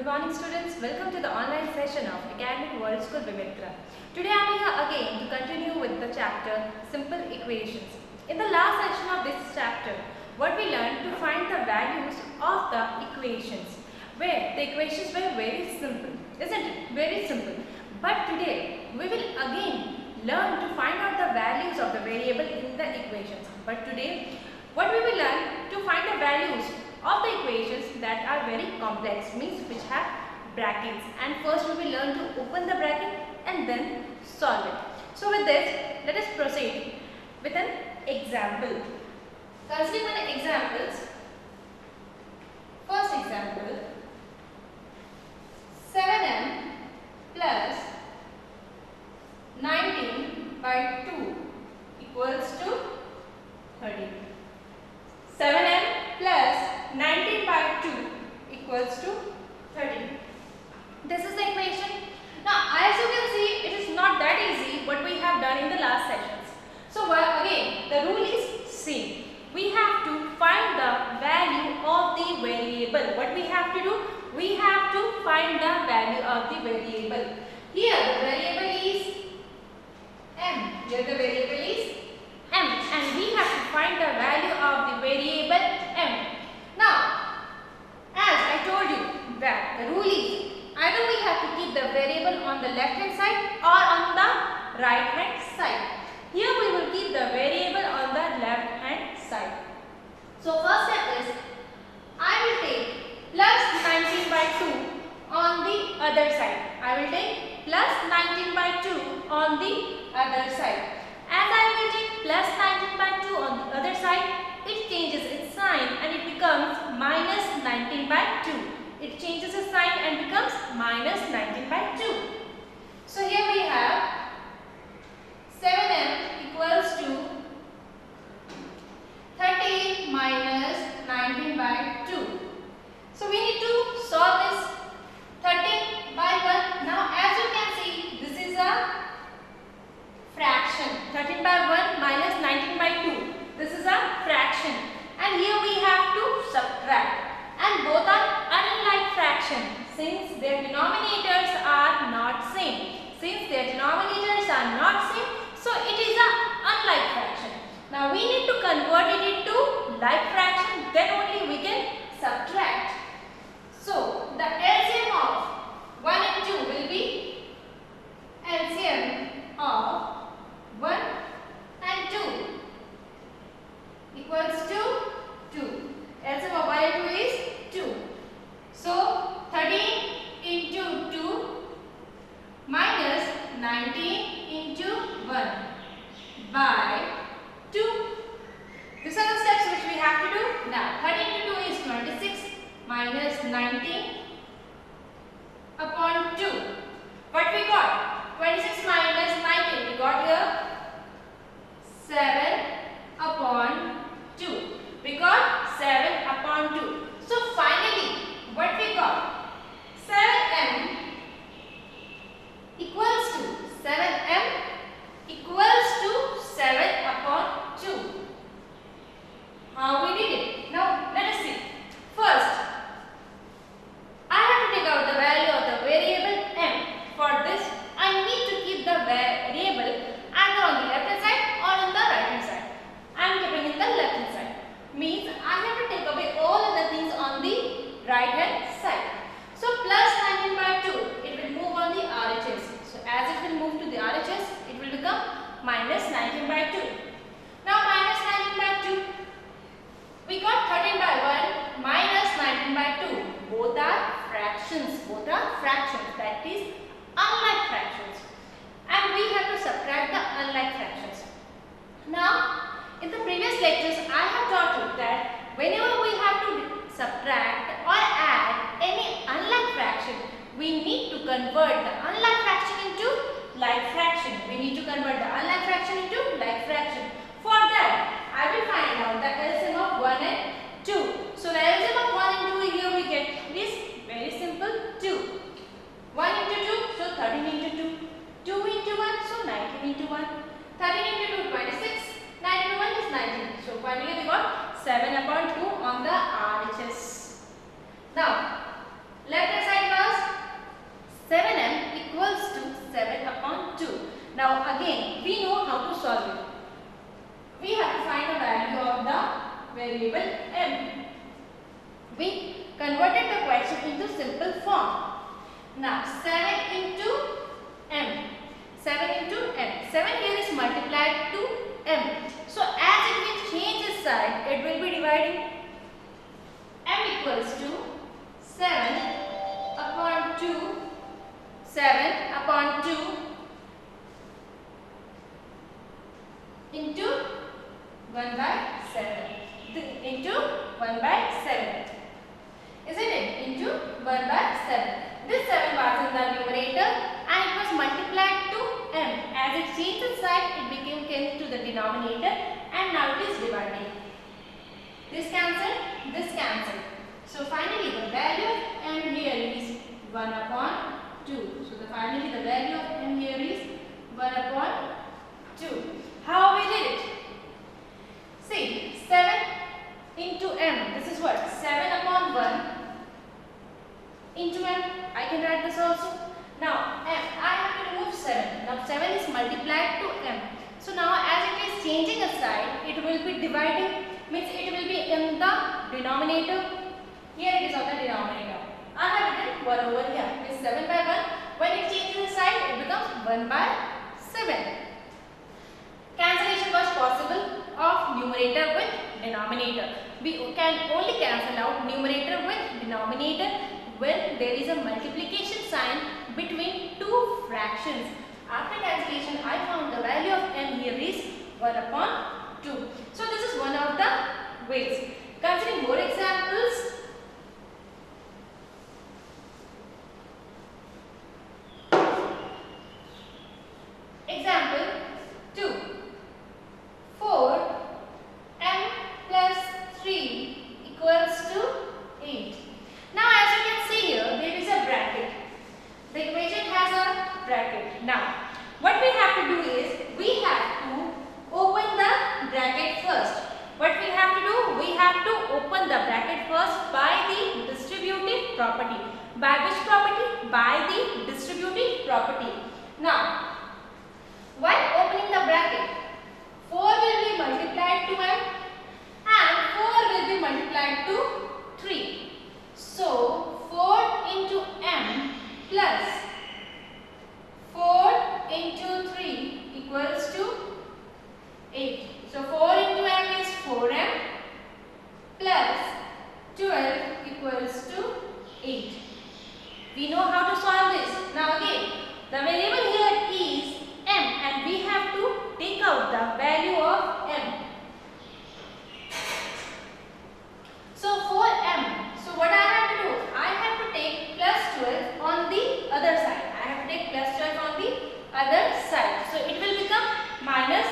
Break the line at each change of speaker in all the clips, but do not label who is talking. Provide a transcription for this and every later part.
Good morning students, welcome to the online session of Academic World School Vimitra. Today I am here again to continue with the chapter Simple Equations. In the last section of this chapter, what we learned to find the values of the equations, where the equations were very simple, isn't it? Very simple. But today we will again learn to find out the values of the variable in the equations. But today what we will learn to find the values of the equations that are very complex, means which have brackets, and first we will learn to open the bracket and then solve it. So with this, let us proceed with an example. Considering the examples, first example, 7m plus 19 by 2 equals to 30. 7m plus 19 by 2 equals to 30. This is the equation. Now, as you can see, it is not that easy what we have done in the last sessions. So, again, the rule is same. We have to find the value of the variable. What we have to do? We have to find the value of the variable. Here, the variable is m. Here, the variable is m, and we have to find the value of the variable m. Now, as I told you that the rule is either we have to keep the variable on the left hand side or on the right hand side. Here we will keep the variable on the left hand side. So first step is I will take plus 19 by 2 on the other side. I will take plus 19 by 2 on the other side. As I will take plus 19 by 2 on the other side, it changes its sign and it becomes minus 19 by 2. It changes its sign and becomes minus 19 by 2. So here we have 7m equals to 30 minus 19 by 2. So we need to solve this 30 by 1. Now as you can see, this is a fraction. 13 by 1 minus 19 by 2. This is a fraction. And here we have to subtract. And both are unlike fractions since their denominators are not same. Since their denominators are not same, so it is a unlike fraction. Now we need to convert it into like fraction, then only we can subtract. So the LCM of 1 and 2 will be LCM of 1 and 2 equals to 2. LCM of 1 and 2 is 2. So 13 into 2 minus 19 into 1 by 2. These are the steps which we have to do. Now 13 into 2 is 26 minus 19 upon 2. What we got? 26 minus 19. We got here 7 upon 2. We got 7 upon 2. So finally, what we got? 7m equals to 7m equals to 7 upon 2. How we did it? Now let us see. First, I have to take out the value of the variable m. For this, I need to keep the variable either on the left hand side or on the right hand side. I am keeping in the left hand side. Means I have to take away all other things on the right hand side. So plus 19 by 2, it will move on the RHS. So as it will move to the RHS, it will become minus 19 by 2. Now minus 19 by 2. We got 13 by 1 minus 19 by 2. Both are fractions. Both are fractions. That is unlike fractions. And we have to subtract the unlike fractions. Now in the previous lectures, I have taught you that whenever we have to subtract or add any unlike fraction, we need to convert the unlike fraction into like fraction. We need to convert the unlike fraction into like fraction. For that, I will find out the LCM of 1 and 2. So the LCM of 1 and 2 here we get is very simple, 2. 1 into 2, so 13 into 2. 2 into 1, so 19 into 1. 13 into 2, 26. 9 into 1 is 19. So finally we got 7 upon 2 on the RHS. Now left hand side Now again, we know how to solve it. We have to find the value of the variable m. We converted the question into simple form. Now 7 into m. 7 into m. 7 here is multiplied to m. So as it will change its side, it will be dividing. M equals to 7 upon 2. 7 upon 2 into 1 by 7. Into 1 by 7. Isn't it? Into 1 by 7. This 7 was in the numerator and it was multiplied to m. As it changed its side, it came to the denominator and now it is dividing. This cancelled, this cancelled. So finally the value of m here is 1 upon 2. So finally the value of m here is 1 upon 2. How we did it? See, 7 into m. This is what? 7 upon 1 into m. I can write this also. Now m, I have to remove 7. Now 7 is multiplied to m. So now as it is changing a sign, it will be dividing, means it will be in the denominator. Here it is on the denominator. I have written 1 over here. It is 7 by 1. When it changes the sign, it becomes 1 by 7. Cancellation was possible of numerator with denominator. We can only cancel out numerator with denominator when there is a multiplication sign between two fractions. After cancellation, I found the value of m here is 1 upon 2. So this is one of the ways. Considering more examples. Example 2. 4 m plus 3 equals to 8. Now as you can see here, there is a bracket. The equation has a bracket. Now what we have to do is, we have to open the bracket first. What we have to do? We have to open the bracket first by the distributive property. By which property? By the distributive property. Now while opening the bracket, 4 will be multiplied to m and 4 will be multiplied to 3. So 4 into m plus 4 into 3 equals to 8. So 4 into m is 4m plus 12 equals to 8. We know how to solve this. Now again, the variable here is m and we have to take out the value of m. So 4m. So what I have to do? I have to take plus 12 on the other side. I have to take plus 12 on the other side. So it will become minus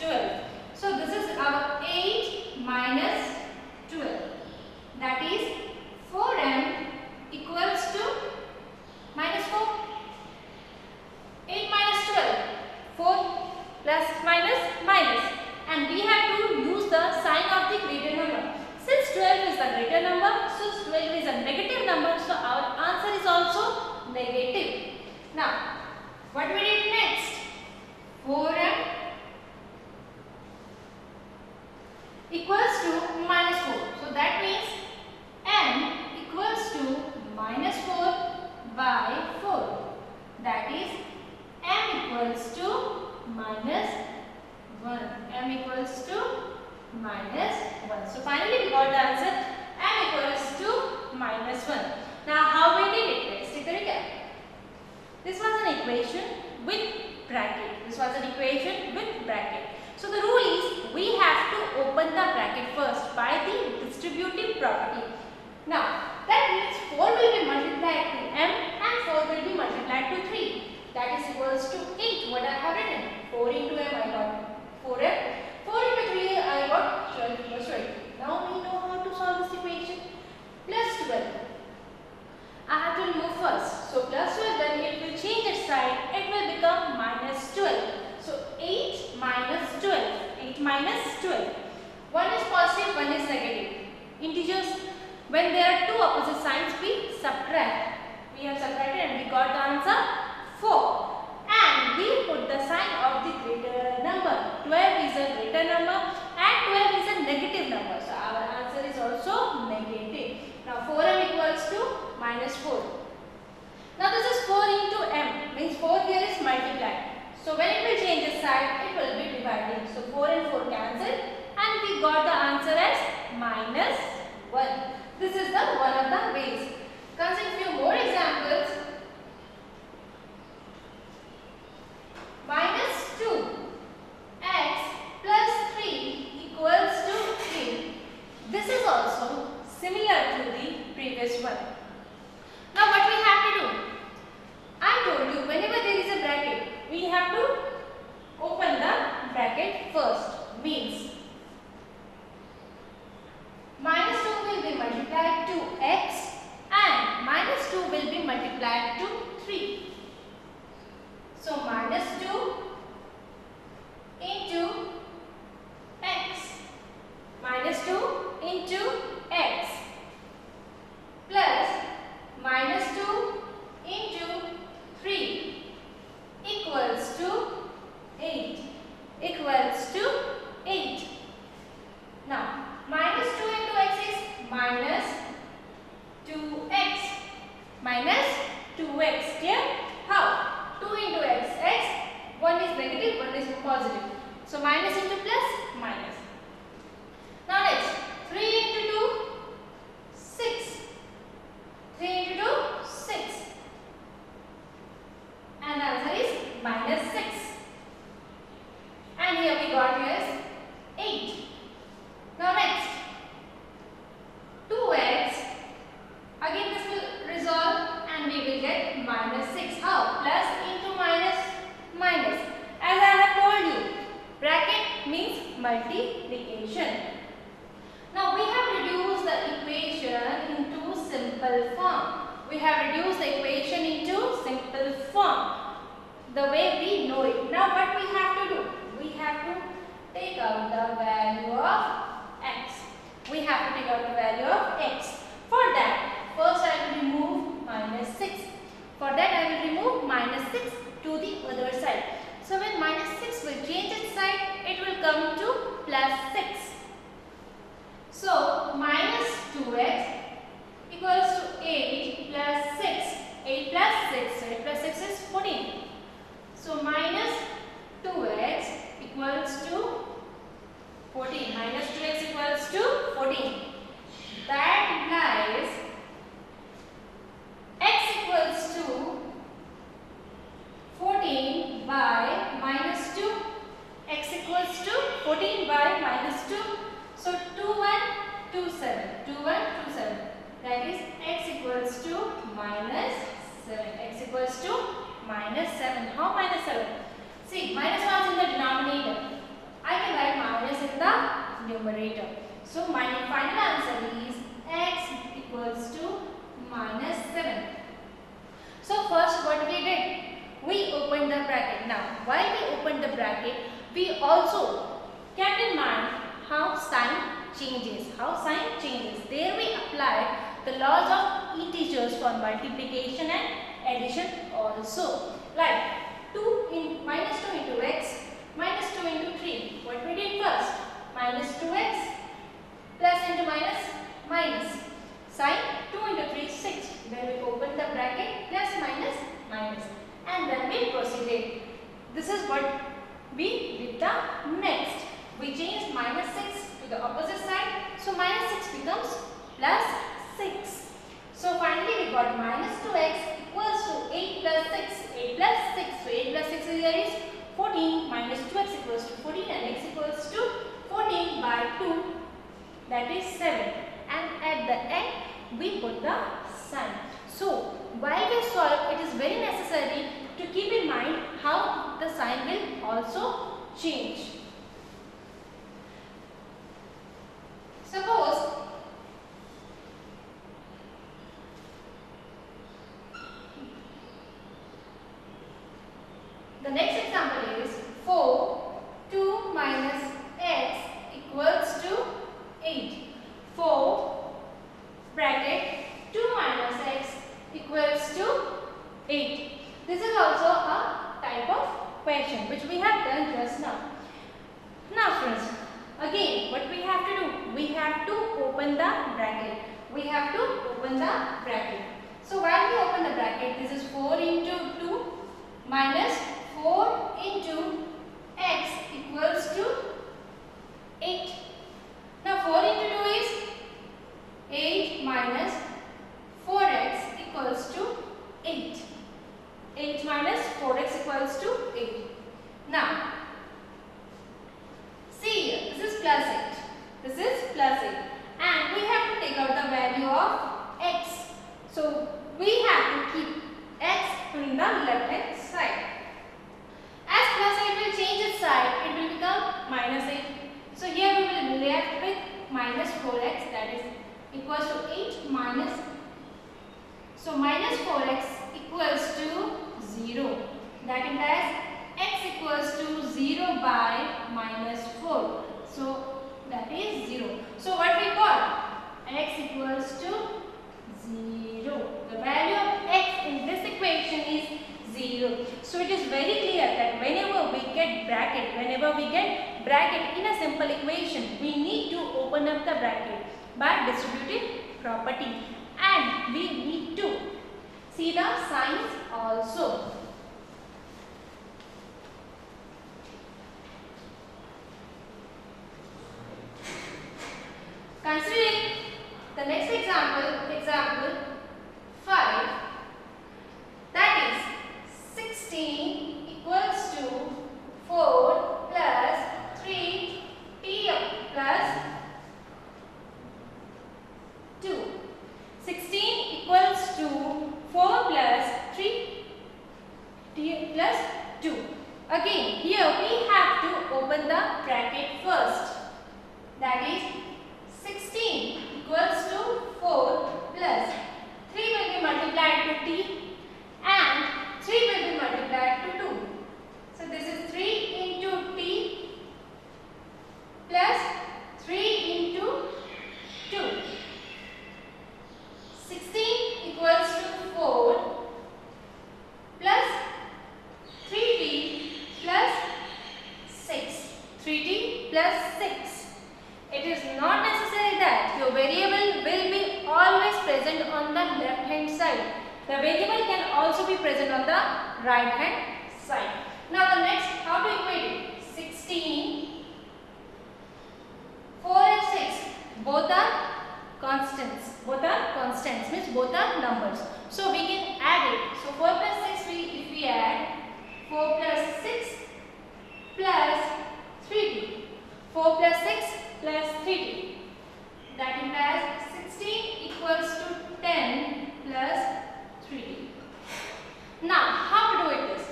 12. So this is our 8 minus 12. That is 4m equals to minus 4. 8 minus 12. 4 plus minus minus. And we have to use the sign of the greater number. Since 12 is the greater number, so 12 is a negative number, so our answer is also negative. Now, what we did next? 4m equals to minus 4. So that means m equals to minus 4 by 4. That is m equals to minus 1. M equals to minus 1. So finally we got the answer, m equals to minus 1. Now how we did it? Let's take a recap. This was an equation with bracket. This was an equation with bracket. So the rule is, we have to open the bracket first by the distributive property. Now that means 4 will be multiplied to m and 4 will be multiplied to 3. That is equals to 8. What I have written? 4 into m I got 4m. 4 into 3 I got 12 equals to 8. Now we know how to solve this equation. Plus 12. I have to remove first. So plus 12, when it will change its sign, it will become minus 12. So 8 minus 12. 8 minus 12. One is positive, one is negative. Integers, when there are two opposite signs, we subtract. We have subtracted and we got the answer 4. And we put the sign side, it will be dividing. So 4 and 4 cancel and we got the answer as minus 1. This is the one of the ways. Consider few more examples. Minus 2x plus 3 equals to 3. This is also similar to the previous one. Now what we have to do? I told you whenever there is a bracket, we have to open the bracket first. Means minus 2 will be multiplied to x and minus 2 will be multiplied to 3. So minus 2 into x, minus 2 into x plus minus 2 into 3 equals to 8. Equals to 8. Now minus 2 into x is minus 2x. Minus 2x. Clear? How? 2 into x. X, one is negative, one is positive. So minus into plus, minus. Now next, 3 into 2, 6. 3 into 2, 6. And the answer is minus 6. And here we got here is 8. Now next, 2x. Again this will resolve and we will get minus 6. How? Plus into minus, minus. As I have told you, bracket means multiplication. Now we have reduced the equation into simple form. We have reduced the equation into simple form. The way we know it. Now what we have to do? We have to take out the value of x. We have to take out the value of x. For that, first I will remove minus 6. For that I will remove minus 6 to the other side. So when minus 6 will change its side, it will come to plus 6. So minus 2x equals to 8 plus 6. 8 plus 6. So 8 plus 6 is 14. So minus 2x equals to 14. Minus 2x equals to 14. That implies x equals to 14 by minus 2. X equals to 14 by minus 2. So 2127. 2127. That is x equals to minus 7. X equals to minus 7. How minus 7? See, minus was in the denominator. I can write minus in the numerator. So my final answer is x equals to minus 7. So first what we did? We opened the bracket. Now while we opened the bracket, we also kept in mind how sign changes. How sign changes. There we applied the laws of integers for multiplication and addition also. Like minus 2 into x, minus 2 into 3. What we did first? Minus 2x plus into minus, minus. Sign 2 into 3, 6. Then we open the bracket, plus, minus, minus. And then we proceeded. This is what we did the next. We changed minus 6 to the opposite side. So minus 6 becomes plus 6. So finally we got minus 2x equals to 8 plus 6. 8 plus 6. So 8 plus 6 here is 14. Minus 2x equals to 14 and x equals to 14 by 2. That is 7. And at the end we put the sign. So while we solve, it is very necessary to keep in mind how the sign will also change. Suppose the next example is 4, 2 minus x equals to 8. 4 bracket 2 minus x equals to 8. This is also a type of question which we have done just now. Now friends, again what we have to do? We have to open the bracket. We have to open the bracket. So while we open the bracket, this is 4 into 2 minus 4 into x equals to 0. The value of x in this equation is 0. So it is very clear that whenever we get bracket in a simple equation, we need to open up the bracket by distributive property, and we need to see the signs also. Considering the next example 5, that is 16 equals to 4 plus 3t plus 2. 16 equals to 4 plus 3t plus 2. Again, here we have to open the bracket first. That is 16 equals to 4 plus 3 will be multiplied to t and 3 will be multiplied to 2. So this is 3 into t plus 3 into 2. 16 equals to 4 plus 3t plus 6. 3t plus 6. It is not necessary that your variable will be always present on the left hand side. The variable can also be present on the right hand side. Now the next, how to equate it? 16, 4 and 6, both are constants. Both are constants means both are numbers. So we can add it. So 4 plus 6, if we add 4 plus 6 plus 3t. 4 plus 6 plus 3t. That implies 16 equals to 10 plus 3t. Now, how to do it is?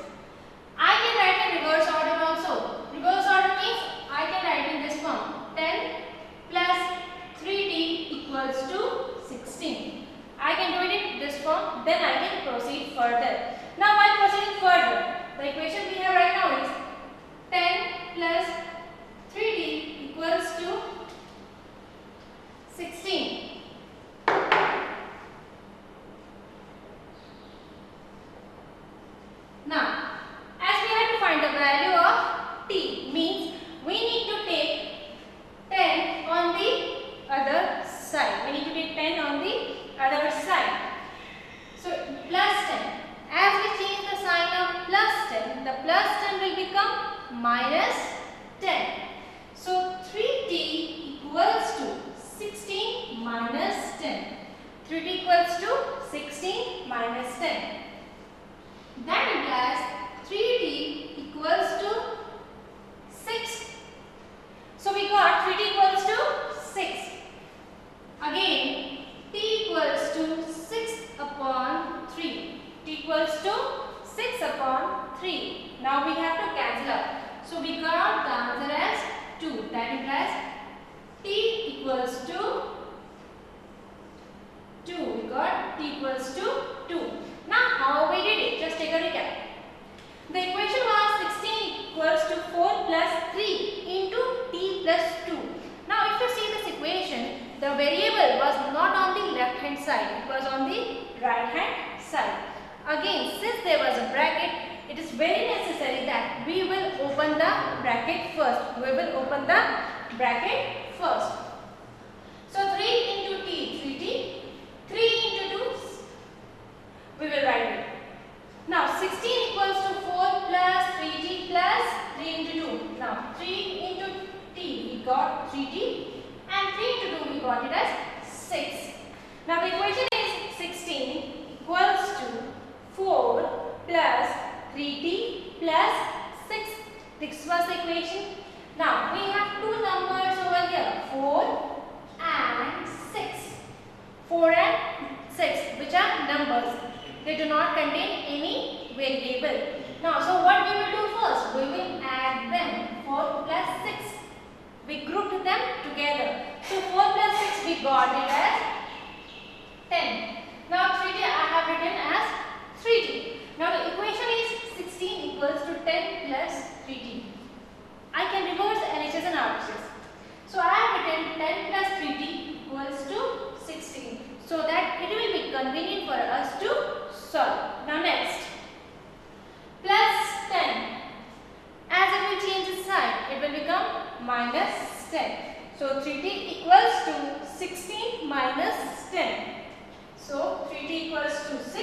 I can write in reverse order also. Reverse order means I can write in this form. 10 plus 3t equals to 16. I can do it in this form, then I can proceed further. Now, while proceeding further, the equation we have right now is 10 plus 3t equals to 16. Now, as we have to find the value of t, means we need to take 10 on the other side. We need to take 10 on the other side. So, plus 10. As we change the sign of plus 10, the plus 10 will become minus 10. So 3t equals to 16 minus 10. 3t equals to 16 minus 10. That implies 3t equals to 6. So we got 3t equals to 6. Again, t equals to 6 upon 3. T equals to 6 upon 3. Now we have to cancel out. So we got the answer as 2. That implies t equals to 2. We got t equals to 2. Now how we did it? Just take a recap. The equation was 16 equals to 4 plus 3 into t plus 2. Now if you see this equation, the variable was not on the left hand side. It was on the right hand side. Again, since there was a bracket, it is very necessary that we will open the bracket first. We will open the bracket first. So 3 into t, 3t. 3 into 2, we will write it. Now 16 equals to 4 plus 3t plus 3 into 2. Now 3 into t, we got 3t, and 3 into 2, we got it as 6. Now the equation is 16 equals to 4 plus 3t plus 6. This was the equation. Now we have two numbers over here, 4 and 6. 4 and 6, which are numbers. They do not contain any variable. Now, so what we will do first? We will add them. 4 plus 6. We grouped them together. So 4 plus 6, we got it as 10. Now 3t I have written as 3t. Now the equation is 16 equals to 10 plus 3t. I can reverse LHS and RHS. So I have written 10 plus 3t equals to 16, so that it will be convenient for us to solve. Now next, plus 10. As it will change its sign, it will become minus 10. So 3t equals to 16 minus 10. So 3t equals to 6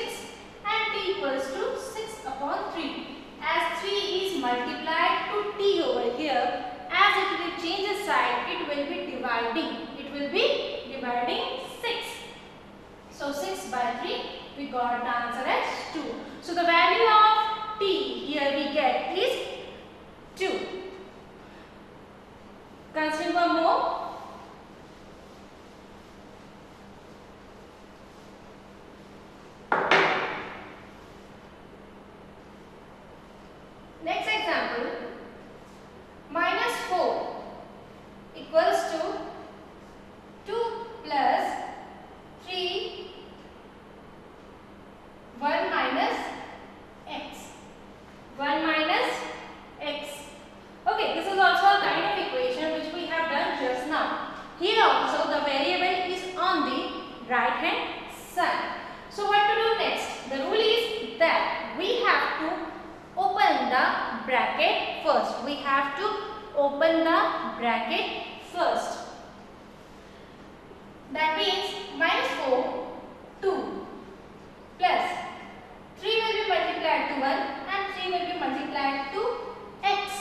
and t equals to 6 upon 3. As 3 is multiplied to t over here, as it will change its sign, it will be dividing. It will be dividing 6. So 6 by 3, we got the answer as 2. So the value of t here we get is 2. Consider one more. Next example, minus 4 equals to 2 plus 3, 1 minus x. 1 minus x. Okay, this is also a kind of equation which we have done just now. Here also the variable is on the right hand side. So what to do next? The rule is that we have to open the bracket first. We have to open the bracket first. That means minus 4, 2 plus 3 will be multiplied to 1 and 3 will be multiplied to x.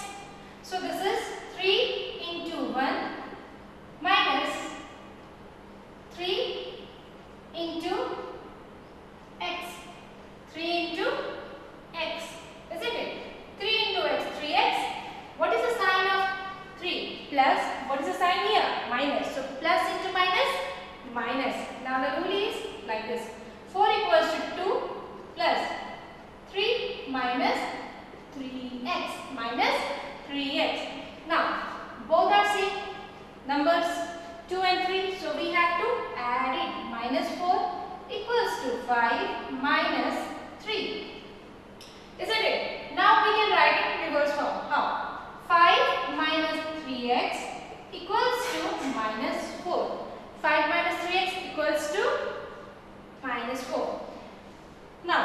So this is 3 into 1 minus 3 into x. 3 into x. Isn't it? 3 into x, 3x. What is the sign of 3? Plus. What is the sign here? Minus. So plus into minus, minus. Now the rule is like this. 4 equals to 2 plus 3 minus 3x. Minus 3x. Now both are same numbers, 2 and 3. So we have to add it. Minus 4 equals to 5 minus 3. Isn't it? Now we can write it in reverse form. How? 5 minus 3x equals to minus 4. 5 minus 3x equals to minus 4. Now,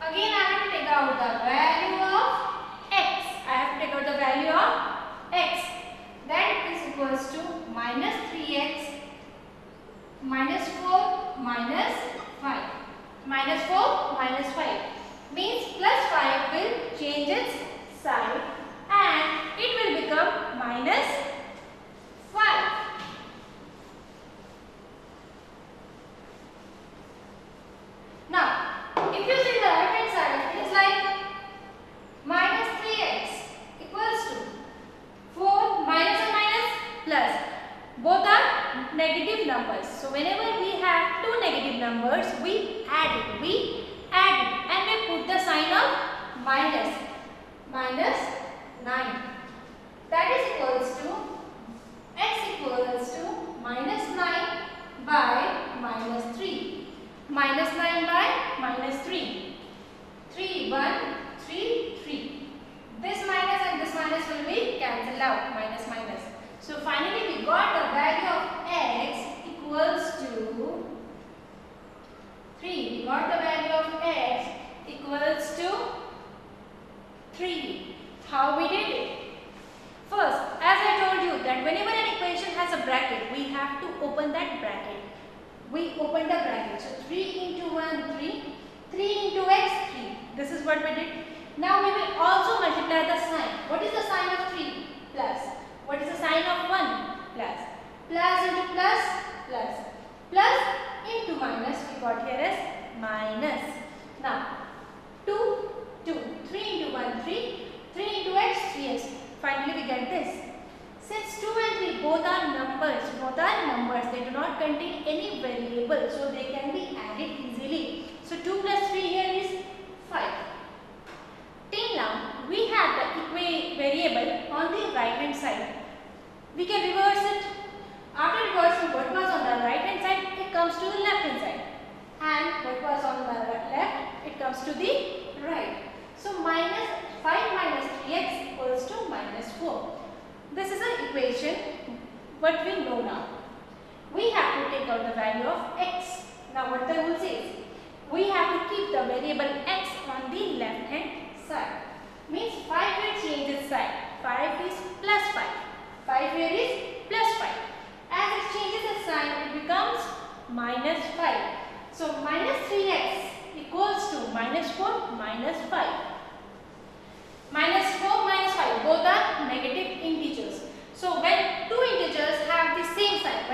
again I have to take out the value of x. I have to take out the value of x. That is equals to minus 3x minus 4 minus 5. Minus 4 minus 5. Means plus 5 will change its sign and it will become minus 5. Now, if you see the right hand side, it is like minus 3x equals to 4 minus and minus plus. Both are negative numbers. So whenever we have two negative numbers, we add it. And we put the sign of minus. Minus 9. That is equals to x equals to minus 9 by minus 3. Minus 9 by minus 3. 3, 1, 3, 3. This minus and this minus will be cancelled out. Minus, minus. So finally we got the value of x equals to 3. We got the value of x equals to 3. How we did it? First, as I told you that whenever an equation has a bracket, we have to open that bracket. We open the bracket. So 3 into 1, 3. 3 into x, 3. This is what we did. Now we will also multiply the sign. What is the sign of 3? Plus. What is the sign of 1? Plus. Plus into plus, plus. Plus into minus, we got here as minus. Now, 2, 2. 3 into 1, 3. 3 into x, 3x. Finally, we get this. Since 2 and 3 both are numbers, they do not contain any variable, so they can be added easily. So 2 plus 3 here is 5. Till now, we have the variable on the right hand side. We can reverse it. After reversing what was on the right hand side, it comes to the left hand side. And what was on the left, it comes to the right. So minus 5 minus 3x equals to minus 4. This is an equation what we know now. we have to take out the value of x. Now what the rule says? We have to keep the variable x on the left hand side. Means 5 will change its side. 5 is plus 5. 5 here is plus 5. As it changes its sign, it becomes minus 5. So minus 3x equals to minus 4 minus 5. Minus 4 minus 5, both are negative integers. So when two integers have the same sign,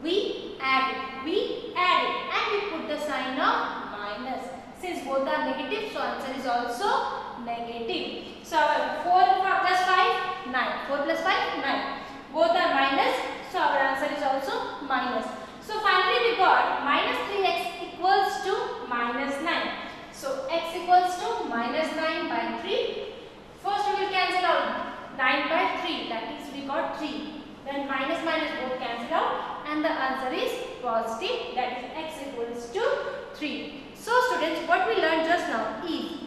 we add it and we put the sign of minus. Since both are negative, so answer is also negative. So our 4 plus 5, 9. 4 plus 5, 9. Both are minus, so our answer is also minus. So finally we got minus 3x equals to minus 9. So x equals to minus 9 by 3. First we will cancel out 9 by 3, that is we got 3. Then minus minus both cancel out and the answer is positive, that is x equals to 3. So students, what we learned just now is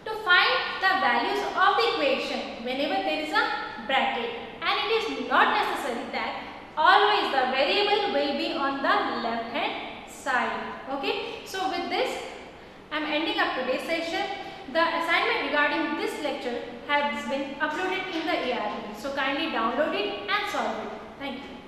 to find the values of the equation whenever there is a bracket, and it is not necessary that always the variable will be on the left hand side. Okay, so with this I am ending up today's session. The assignment regarding this lecture has been uploaded in the ARB. So kindly download it and solve it. Thank you.